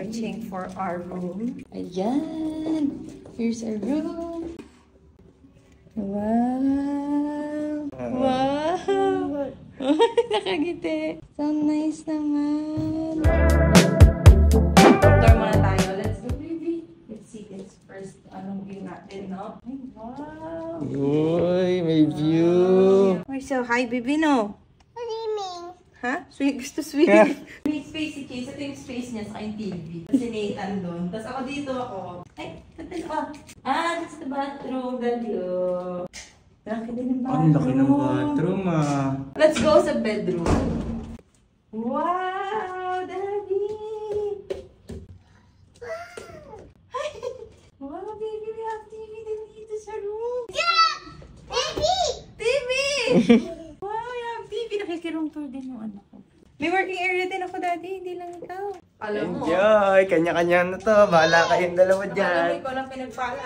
searching for our room. Ayan! Here's our room. Wow! Wow! Nakagiti. So nice naman. Door muna tayo. Let's go, baby. Let's see this first. Anong view natin, no? Ay, wow! Uy, may view! Ay, so hi, baby, no? Swimming. Ha? Sweet, gusto sweet. May space si Chase. Ito yung space niya sa yung TV. Si Nathan doon. Tapos ako dito ako. Ay, natin ako. That's the bathroom. Dali, oh. Laki din yung bathroom. Ang laki ng bathroom, ah. Let's go sa bedroom. Wow, Daddy! Wow, baby, we have TV din dito sa room. Yeah! Baby! TV! Wow, we have TV. Nakikiroom tour din yung anak ko. May working area din ako, Daddy. Hindi lang ikaw. Alam mo. Enjoy! Kanya-kanya na to. Bahala kayong dalawa Alam dyan. mo, ikaw lang pinagpala.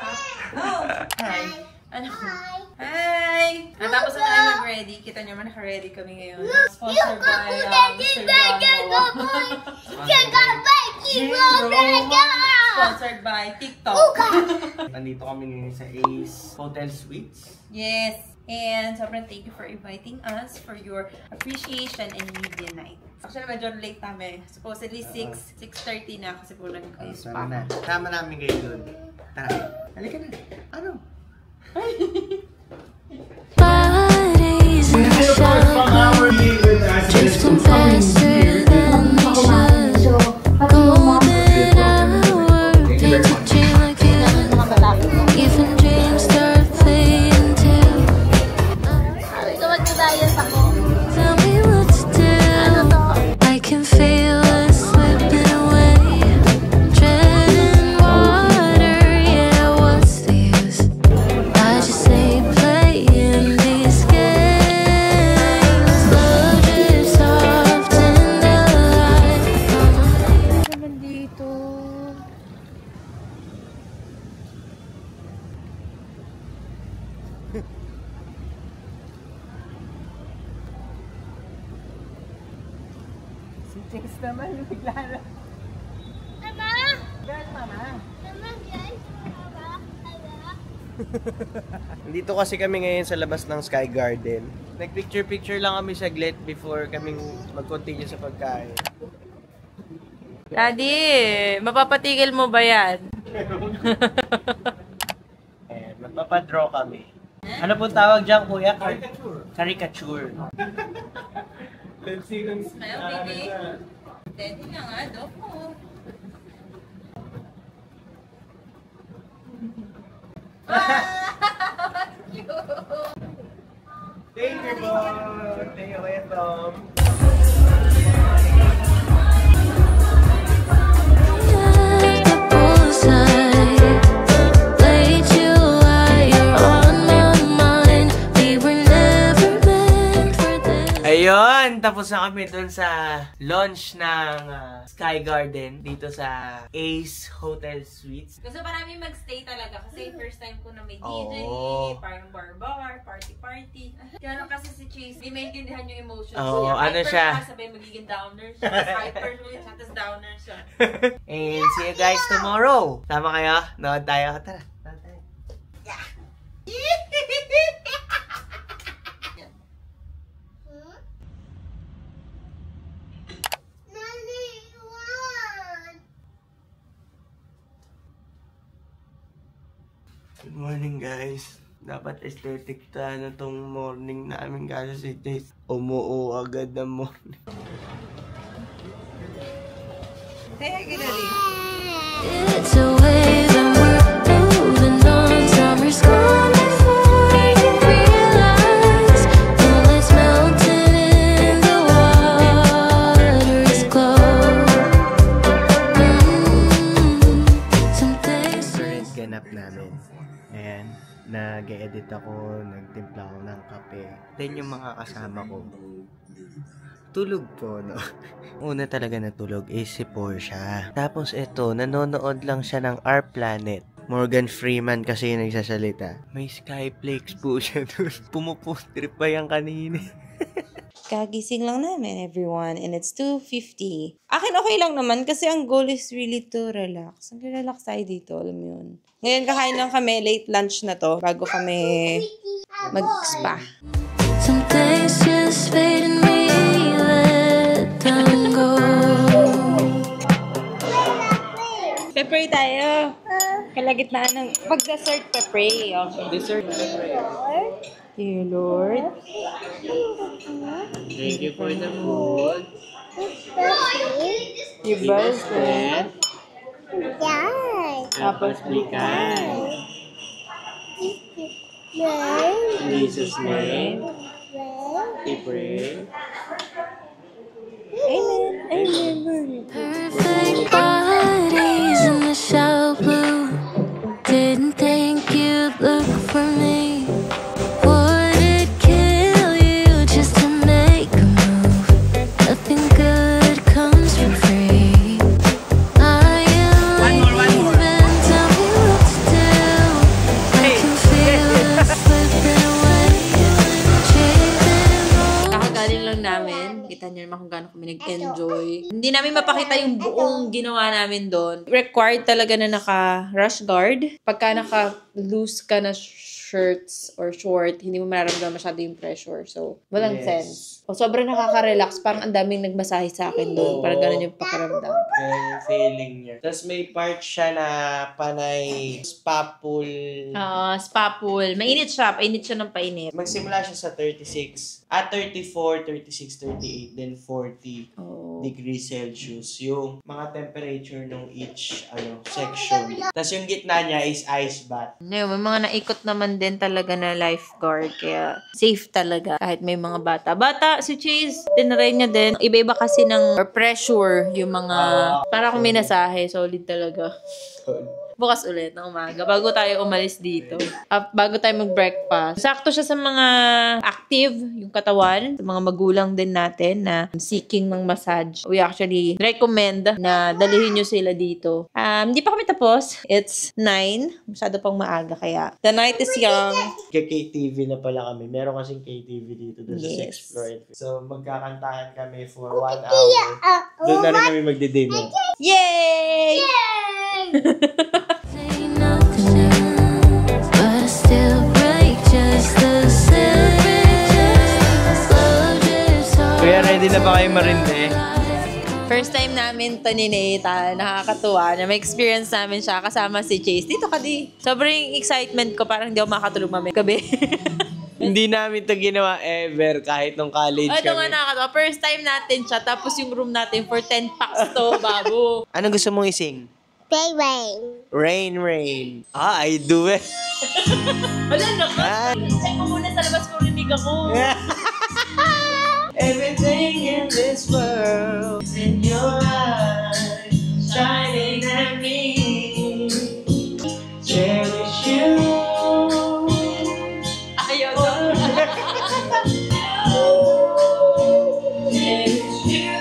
Oh! Hi! Ano? Hi. Hi! Natapos na kami mag-ready. Kita niyo naman naka-ready kami ngayon. Sponsored by Sir Sponsored by TikTok. Nandito kami ngayon sa Ace Hotel Suites. Yes! And sobrang thank you for inviting us for your appreciation and media night. Actually, medyo late kami. Supposedly 6:30 na kasi po nag-spa. Tama na. Tama namin kayo doon. Tara. Halika na. Ano? Bodies in the shower, drifting faster than we should. Golden hour, paint a dream again. Even dreams start fading too. Tell me what to do. I can feel us slipping away. Treading water, yeah, what's the use? I just say playing these games. Love drifts soft in the light. Naman dito. Si Chase naman, bigla na. Mama? Girl, mama. Mama, guys. Mama? Nandito kasi kami ngayon sa labas ng Sky Garden. Nag-picture-picture lang kami saglit before kaming mag-continue sa pagkain. Daddy, mapapatigil mo ba yan? And magpapadraw kami. Ano po tawag dyan, kuya? Caricature. Caricature. Let's see kung Smile, baby. Daddy na nga, doko. Thank you, Bob. Thank you, Kuya Tom. At the bullseye, laid you while you're on my mind. We were never meant for this. Ayun, tapos na kami dun sa launch ng Sky Garden dito sa Ace Hotel Suites. Gusto pa namin magstay talaga kasi first time ko na may DJ, Oo. parang bar-bar, party-party. Kaya lang kasi si Chase, di maintindihan yung emotions Oo, niya. ano Hyper siya? Sabi magiging downer siya, tapos hyper ulit siya, tapos downer siya. And see you guys tomorrow. Tama kayo? Nood tayo. Tara. Nood tayo. Good morning, guys. Dapat aesthetic na tong morning namin kasi si Chase umuo agad ng morning. Hey, Gilary. It's a wave and we're moving on. Summer's gone before you realize. Moonlight's melting in the water is cold. Some days Current ganap namin. Ayan, nag-edit ako, nagtimpla ako ng kape. Then yung mga kasama ko, tulog po, no? Una talaga natulog is si Portia. Tapos ito, nanonood lang siya ng Our Planet. Morgan Freeman kasi yung nagsasalita. May skyflakes po siya doon. Pumuputrip pa yan kanina. Kagising lang namin, everyone. And it's 2:50. Akin okay lang naman kasi ang goal is really to relax. Nag-relax tayo dito, alam mo yun. Ngayon kakain lang kami, late lunch na to, bago kami mag-spa. Some things just fade and we let them go. Pepray tayo. Kalagitnaan ng pag-dessert, pepray. Okay. Dessert. Dear Lord. Thank you for the food. Your birthday. Yes. Tapos balikan. In Jesus' name, we pray. Amen. Amen. Perfect bodies in the shallow blue. Didn't think you'd look for me. Would it kill you just to make a move? Nothing good comes for free. I am leaving, tell me what to do. I can feel it slipping away. Chasing Kakagaling lang namin. Kita niyo naman kung gaano kami nag-enjoy. Hindi namin mapakita yung buong ginawa namin doon. Required talaga na naka-rush guard. Pagka naka-loose ka na shirts or short, hindi mo mararamdaman masyado yung pressure. So, walang sense. O, sobrang nakaka-relax. Parang ang daming nagmasahe sa akin doon. Parang ganun yung pakiramdam. Yan yung feeling niya. Tapos may part siya na panay spa pool. Spa pool. Mainit siya. Painit siya ng painit. Magsimula siya sa 36. At 34, 36, 38, then 40 degrees Celsius. Yung mga temperature ng each section. Tapos yung gitna niya is ice bath. May mga naikot naman din talaga na lifeguard. Kaya safe talaga. Kahit may mga bata. Bata, si Cheese, tinry niya din. Iba-iba kasi ng pressure yung mga... para kung minasahe, solid talaga. Bukas ulit ng umaga. Bago tayo umalis dito. Bago tayo mag-breakfast. Sakto siya sa mga active, yung katawan. Sa mga magulang din natin na seeking ng massage. We actually recommend na dalhin nyo sila dito. Hindi pa kami tapos. It's 9. Masyado pang maaga kaya. The night is young. KTV na pala kami. Meron kasing KTV dito doon sa 6th floor. So, magkakantahan kami for 1 hour. Doon na rin kami magdi-dinner. Yay! Say nothing new, but I still break just the same. Love is hard. Kuya, ready na ba kayo marinde? First time namin to ni Nathan. Nakakatuwa na may experience namin siya kasama si Chase. Dito ka di. Sobrang excitement ko. Parang hindi ako makatulog mamaya gabi. Hindi namin to ginawa ever kahit nung college Ito nga kami. nakakatawa. First time natin siya. Tapos yung room natin for 10 packs to, babu. Ano gusto mong ising? Big rain. Rain, rain. I do it. Wala na ka. Check mo muna sa labas kung rinig ako. Everything in this world is in your eyes, shining at me. Cherish you. Ayaw daw. Cherish you.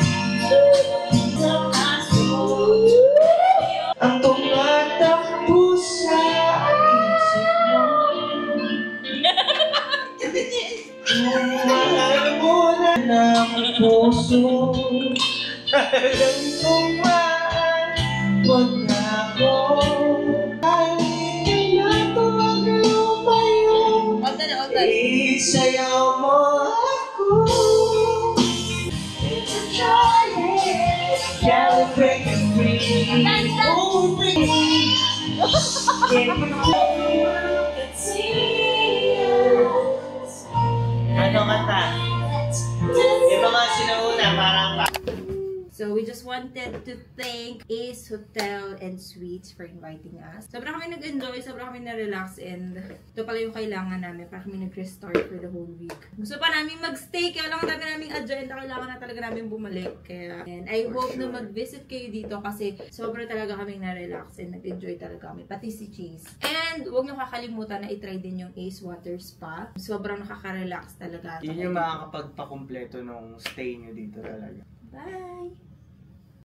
Ang tumatakbo sa isip mo. Mahal mo na ng puso. Alam kong mahal, huwag na ako. Kahit na ito ang lumayo, isayaw mo ako. It's a giant, calibrate and breathe. Oh, breathe. Ano kanta? Yung mga sinauna, parang So, we just wanted to thank Ace Hotel and Suites for inviting us. Sobrang kami nag-enjoy, sobrang kami na-relax, and ito pala yung kailangan namin para kami nag-restart for the whole week. Gusto pa namin mag-stay, kaya lang talaga namin agenda, kailangan na talaga namin bumalik. Kaya, and I hope na mag-visit kayo dito kasi sobrang talaga kaming na-relax and nag-enjoy talaga kami, pati si Cheese. And huwag niyo kakalimutan na i-try din yung Ace Water Spa. Sobrang nakaka-relax talaga. yun yung makakapagpakumpleto nung stay nyo dito talaga. Bye!